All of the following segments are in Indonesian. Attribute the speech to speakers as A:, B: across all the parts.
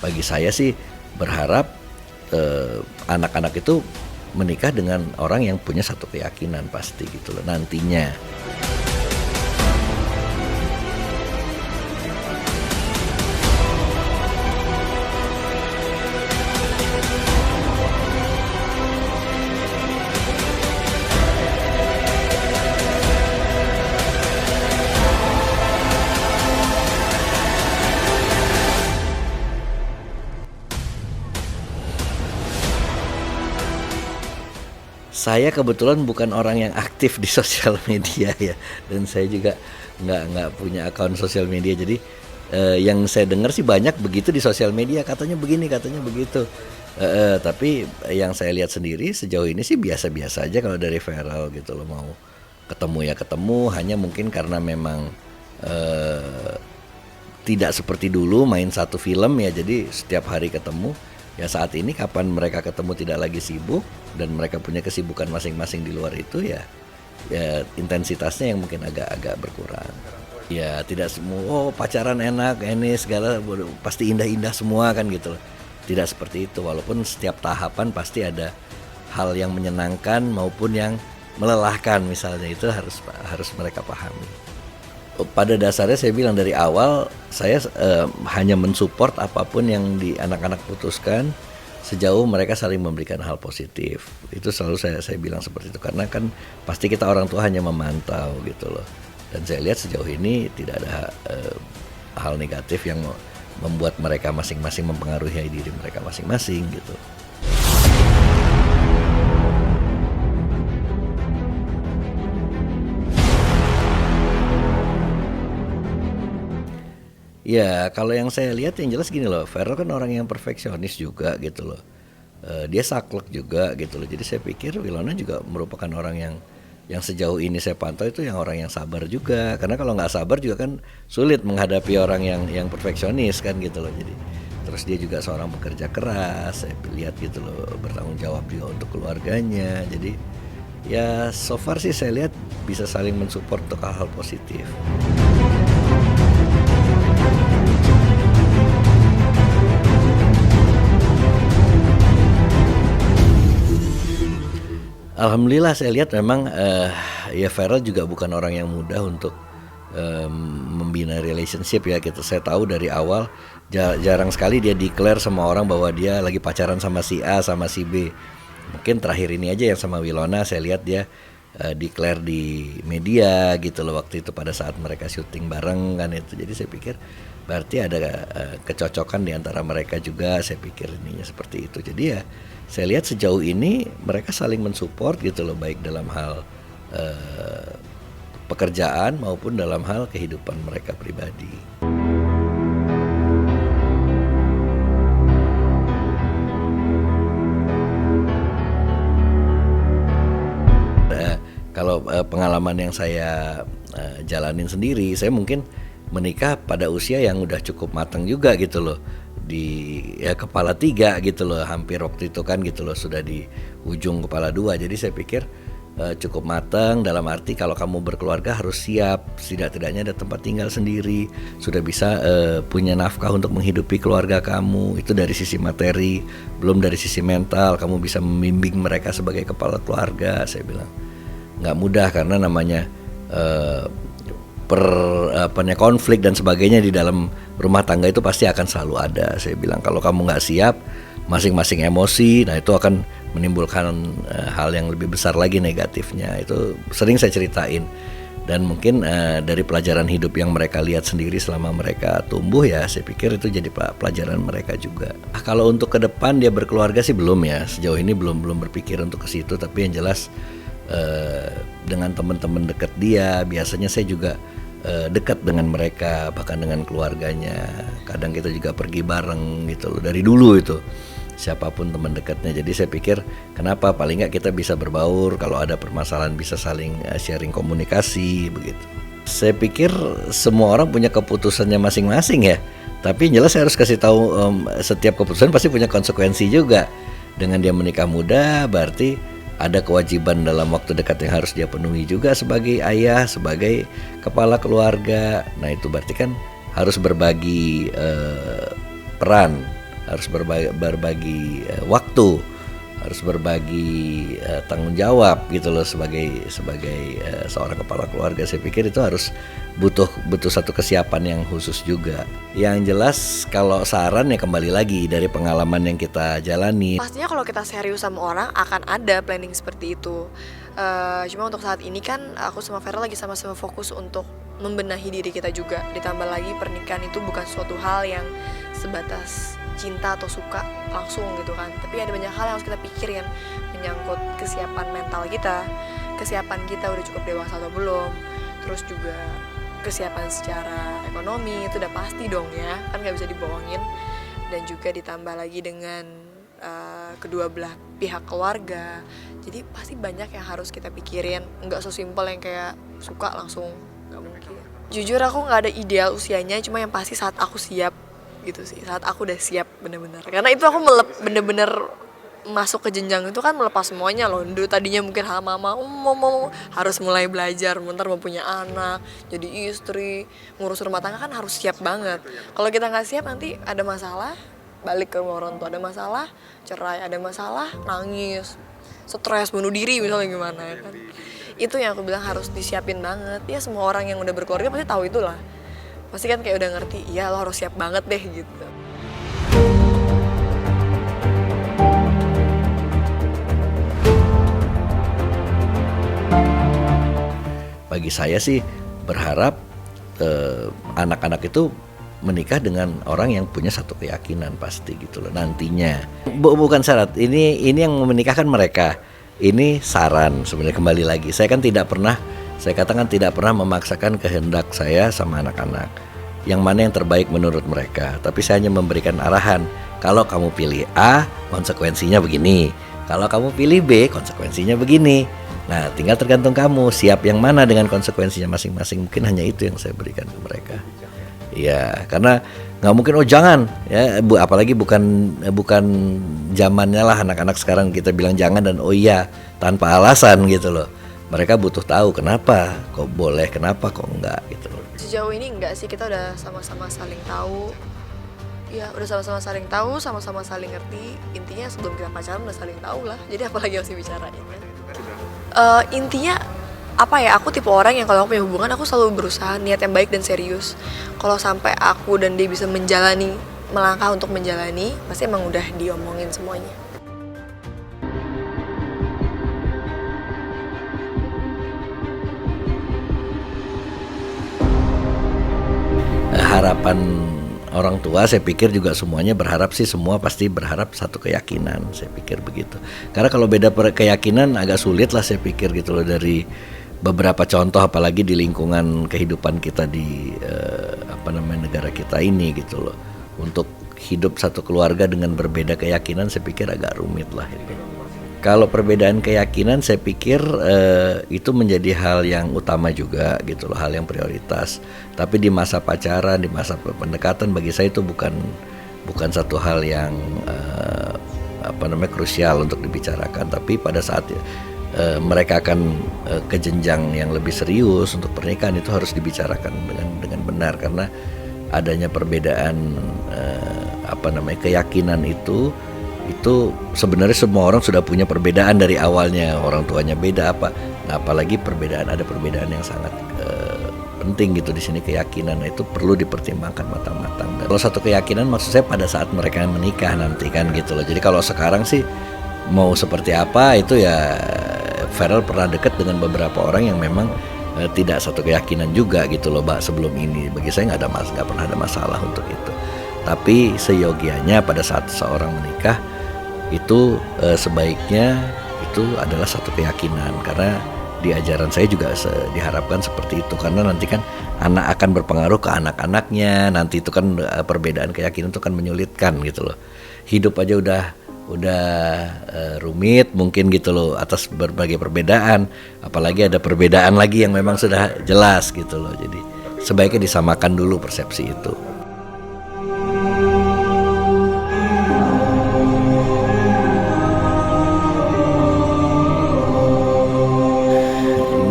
A: bagi saya sih berharap anak-anak itu menikah dengan orang yang punya satu keyakinan pasti gitu loh nantinya. Saya kebetulan bukan orang yang aktif di sosial media ya, dan saya juga nggak punya akun sosial media. Jadi yang saya dengar sih banyak begitu di sosial media, katanya begini, katanya begitu. Tapi yang saya lihat sendiri sejauh ini sih biasa-biasa aja kalau dari Farel gitu loh. Mau ketemu ya ketemu, hanya mungkin karena memang tidak seperti dulu main satu film ya, jadi setiap hari ketemu. Ya saat ini kapan mereka ketemu tidak lagi sibuk dan mereka punya kesibukan masing-masing di luar itu ya intensitasnya yang mungkin agak berkurang. Ya tidak semua pacaran enak ini segala pasti indah-indah semua kan gitu loh. Tidak seperti itu, walaupun setiap tahapan pasti ada hal yang menyenangkan maupun yang melelahkan misalnya, itu harus mereka pahami. Pada dasarnya saya bilang dari awal saya hanya mensupport apapun yang di anak-anak putuskan sejauh mereka saling memberikan hal positif. Itu selalu saya bilang seperti itu, karena kan pasti kita orang tua hanya memantau gitu loh. Dan saya lihat sejauh ini tidak ada hal negatif yang membuat mereka masing-masing mempengaruhi diri mereka masing-masing gitu. Ya, kalau yang saya lihat yang jelas gini loh, Farel kan orang yang perfeksionis juga gitu loh. Dia saklek juga gitu loh. Jadi saya pikir Winona juga merupakan orang yang sejauh ini saya pantau itu yang orang yang sabar juga. Karena kalau nggak sabar juga kan sulit menghadapi orang yang perfeksionis kan gitu loh. Jadi terus dia juga seorang pekerja keras. Saya lihat gitu loh, bertanggung jawab juga untuk keluarganya. Jadi ya so far sih saya lihat bisa saling mensupport untuk hal-hal positif. Alhamdulillah saya lihat memang ya Farel juga bukan orang yang mudah untuk membina relationship ya gitu. Saya tahu dari awal jarang sekali dia declare sama orang bahwa dia lagi pacaran sama si A sama si B. Mungkin terakhir ini aja yang sama Winona saya lihat dia declare di media gitu loh waktu itu pada saat mereka syuting bareng kan itu. Jadi saya pikir berarti ada kecocokan di antara mereka juga, saya pikir ininya seperti itu. Jadi ya saya lihat sejauh ini mereka saling mensupport gitu loh, baik dalam hal pekerjaan maupun dalam hal kehidupan mereka pribadi. Kalau pengalaman yang saya jalanin sendiri, saya mungkin menikah pada usia yang udah cukup matang juga gitu loh, di kepala 3 gitu loh, hampir waktu itu kan gitu loh, sudah di ujung kepala 2. Jadi saya pikir cukup matang dalam arti kalau kamu berkeluarga harus siap, setidaknya ada tempat tinggal sendiri, sudah bisa punya nafkah untuk menghidupi keluarga kamu, itu dari sisi materi, belum dari sisi mental, kamu bisa membimbing mereka sebagai kepala keluarga. Saya bilang nggak mudah karena namanya konflik dan sebagainya di dalam rumah tangga itu pasti akan selalu ada. Saya bilang kalau kamu nggak siap, masing-masing emosi, nah itu akan menimbulkan hal yang lebih besar lagi negatifnya. Itu sering saya ceritain, dan mungkin dari pelajaran hidup yang mereka lihat sendiri selama mereka tumbuh ya, saya pikir itu jadi pelajaran mereka juga. Kalau untuk ke depan dia berkeluarga sih belum ya, sejauh ini belum berpikir untuk ke situ. Tapi yang jelas dengan teman-teman dekat dia, biasanya saya juga dekat dengan mereka, bahkan dengan keluarganya. Kadang kita juga pergi bareng gitu loh, dari dulu itu siapapun teman dekatnya. Jadi saya pikir kenapa paling nggak kita bisa berbaur, kalau ada permasalahan bisa saling sharing komunikasi begitu. Saya pikir semua orang punya keputusannya masing-masing ya, tapi jelas saya harus kasih tahu setiap keputusan pasti punya konsekuensi juga. Dengan dia menikah muda berarti ada kewajiban dalam waktu dekat yang harus dia penuhi juga sebagai ayah, sebagai kepala keluarga. Nah itu berarti kan harus berbagi peran harus berbagi waktu, harus berbagi tanggung jawab gitu loh sebagai seorang kepala keluarga. Saya pikir itu harus butuh satu kesiapan yang khusus juga. Yang jelas kalau saran ya kembali lagi dari pengalaman yang kita jalani.
B: Pastinya kalau kita serius sama orang akan ada planning seperti itu. Cuma untuk saat ini kan aku sama Vera lagi sama-sama fokus untuk membenahi diri kita juga. Ditambah lagi pernikahan itu bukan suatu hal yang sebatas cinta atau suka langsung gitu kan. Tapi ada banyak hal yang harus kita pikirin, menyangkut kesiapan mental kita, kesiapan kita udah cukup dewasa atau belum, terus juga kesiapan secara ekonomi itu udah pasti dong ya, kan nggak bisa dibohongin. Dan juga ditambah lagi dengan kedua belah pihak keluarga. Jadi pasti banyak yang harus kita pikirin, nggak sesimpel yang kayak suka langsung, nggak mungkin. Jujur aku nggak ada ideal usianya, cuma yang pasti saat aku siap gitu sih, saat aku udah siap bener-bener. Karena itu aku bener-bener masuk ke jenjang itu kan melepas semuanya loh. Dulu tadinya mungkin mama mau harus mulai belajar, bentar mau punya anak, jadi istri, ngurus rumah tangga kan harus siap banget. Kalau kita nggak siap nanti ada masalah, balik ke rumah orang tua, ada masalah, cerai, ada masalah, nangis, stres, bunuh diri misalnya gimana ya kan. Itu yang aku bilang harus disiapin banget. Ya semua orang yang udah berkeluarga pasti tahu itulah. Pasti kan kayak udah ngerti, iya lo harus siap banget deh gitu.
A: Bagi saya sih berharap anak-anak itu menikah dengan orang yang punya satu keyakinan pasti gitu loh nantinya. Bukan syarat. Ini yang menikahkan mereka. Ini saran sebenarnya, kembali lagi. Saya katakan tidak pernah memaksakan kehendak saya sama anak-anak. Yang mana yang terbaik menurut mereka. Tapi saya hanya memberikan arahan. Kalau kamu pilih A, konsekuensinya begini. Kalau kamu pilih B, konsekuensinya begini. Nah, tinggal tergantung kamu siap yang mana dengan konsekuensinya masing-masing. Mungkin hanya itu yang saya berikan ke mereka. Ya, karena nggak mungkin jangan ya, apalagi bukan zamannya lah anak-anak sekarang kita bilang jangan dan iya tanpa alasan gitu loh. Mereka butuh tahu kenapa kok boleh, kenapa kok enggak gitu loh.
B: Sejauh ini enggak sih, kita udah sama-sama saling tahu. Ya, udah sama-sama saling tahu, sama-sama saling ngerti. Intinya sebelum kita pacaran udah saling tahu lah. Jadi apalagi harus dibicarain kan? Intinya apa ya, aku tipe orang yang kalau aku punya hubungan aku selalu berusaha niat yang baik dan serius. Kalau sampai aku dan dia bisa melangkah untuk menjalani, pasti emang udah diomongin semuanya.
A: Harapan orang tua saya pikir juga semuanya berharap sih, semua pasti berharap satu keyakinan, saya pikir begitu. Karena kalau beda keyakinan agak sulit lah saya pikir gitu loh, dari beberapa contoh apalagi di lingkungan kehidupan kita di negara kita ini gitu loh. Untuk hidup satu keluarga dengan berbeda keyakinan saya pikir agak rumit lah itu. Kalau perbedaan keyakinan saya pikir itu menjadi hal yang utama juga gitu loh, hal yang prioritas. Tapi di masa pacaran, di masa pendekatan bagi saya itu bukan satu hal yang krusial untuk dibicarakan. Tapi pada saat mereka akan ke jenjang yang lebih serius untuk pernikahan, itu harus dibicarakan dengan benar, karena adanya perbedaan keyakinan itu sebenarnya semua orang sudah punya perbedaan dari awalnya, orang tuanya beda apalagi ada perbedaan yang sangat penting gitu di sini, keyakinan. Nah, itu perlu dipertimbangkan matang-matang. Dan kalau satu keyakinan maksud saya pada saat mereka menikah nanti kan gitu loh. Jadi kalau sekarang sih mau seperti apa itu ya, Farel pernah dekat dengan beberapa orang yang memang tidak satu keyakinan juga gitu loh Mbak sebelum ini. Bagi saya nggak pernah ada masalah untuk itu. Tapi seyogianya pada saat seorang menikah itu sebaiknya itu adalah satu keyakinan, karena di ajaran saya juga diharapkan seperti itu, karena nanti kan anak akan berpengaruh ke anak-anaknya. Nanti itu kan perbedaan keyakinan itu kan menyulitkan gitu loh. Hidup aja udah rumit mungkin gitu loh atas berbagai perbedaan, apalagi ada perbedaan lagi yang memang sudah jelas gitu loh. Jadi sebaiknya disamakan dulu persepsi itu.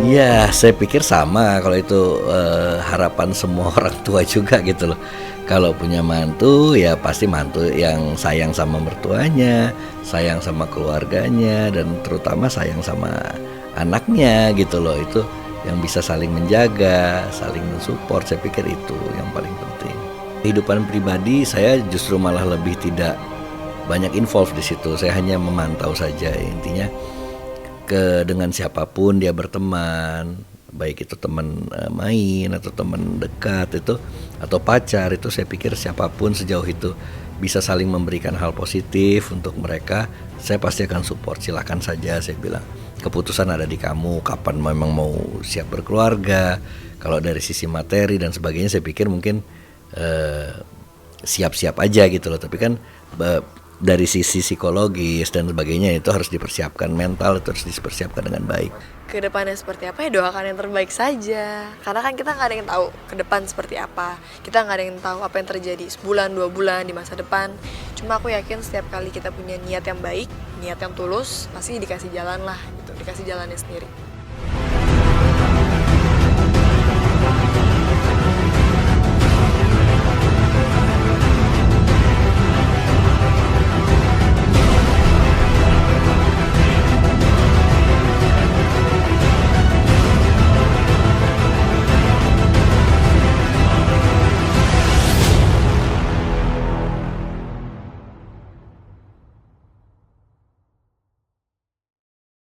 A: Iya, saya pikir sama kalau itu harapan semua orang tua juga gitu loh. Kalau punya mantu ya pasti mantu yang sayang sama mertuanya, sayang sama keluarganya dan terutama sayang sama anaknya gitu loh. Itu yang bisa saling menjaga, saling mensupport. Saya pikir itu yang paling penting. Kehidupan pribadi saya justru malah lebih tidak banyak involved di situ. Saya hanya memantau saja intinya dengan siapapun dia berteman, baik itu teman main atau teman dekat itu atau pacar, itu saya pikir siapapun sejauh itu bisa saling memberikan hal positif untuk mereka, saya pasti akan support. Silakan saja, saya bilang keputusan ada di kamu kapan memang mau siap berkeluarga. Kalau dari sisi materi dan sebagainya saya pikir mungkin siap-siap aja gitu loh, tapi kan dari sisi psikologis dan sebagainya itu harus dipersiapkan, mental itu harus dipersiapkan dengan baik.
B: Kedepannya seperti apa ya doakan yang terbaik saja. Karena kan kita nggak ada yang tahu ke depan seperti apa. Kita nggak ada yang tahu apa yang terjadi sebulan, 2 bulan di masa depan. Cuma aku yakin setiap kali kita punya niat yang baik, niat yang tulus, pasti dikasih jalan lah gitu, dikasih jalannya sendiri.